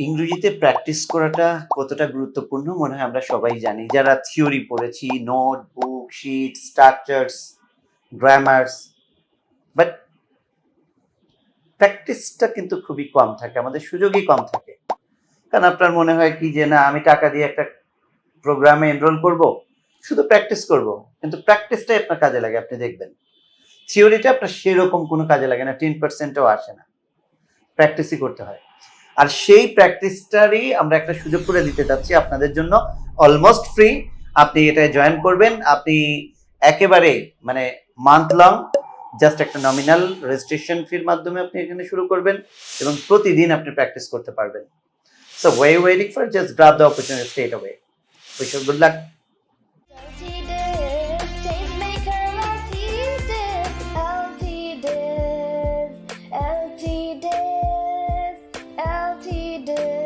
ইংরেজিতে প্র্যাকটিস করাটা কতটা গুরুত্বপূর্ণ মনে হয় আমরা সবাই জানি। যারা থিওরি পড়েছি, note, book, sheet, structures, grammars, but প্র্যাকটিসটা কিন্তু খুবই কম থাকে। আমাদের সুযোগই কম থাকে। কারণ আপনার মনে হয় কি যে না আমি টাকা দিয়ে একটা প্রোগ্রামে এনরোল করব, শুধু প্র্যাকটিস করব। কিন্তু প্র্যাকটিসটাই আপনার কাজে লাগে আপনি দেখবেন। থিওরিটা আপনার সেরকম কোনো কাজে লাগে না, 10%ও আসে না। প্র্যাকটিসই করতে হয়। আর সেই প্র্যাকটিসটারই আমরা একটা সুযোগ করে দিতে চাচ্ছি আপনাদের জন্য, অলমোস্ট ফ্রি। আপনি এটায় জয়েন করবেন, আপনি একেবারে মানে মান্থ লং জাস্ট একটা নমিনাল রেজিস্ট্রেশন ফির মাধ্যমে আপনি এখানে শুরু করবেন এবং প্রতিদিন আপনি প্র্যাকটিস করতে পারবেন। So way waiting for, just grab the opportunity straight away. Wish you good luck. LT Dev.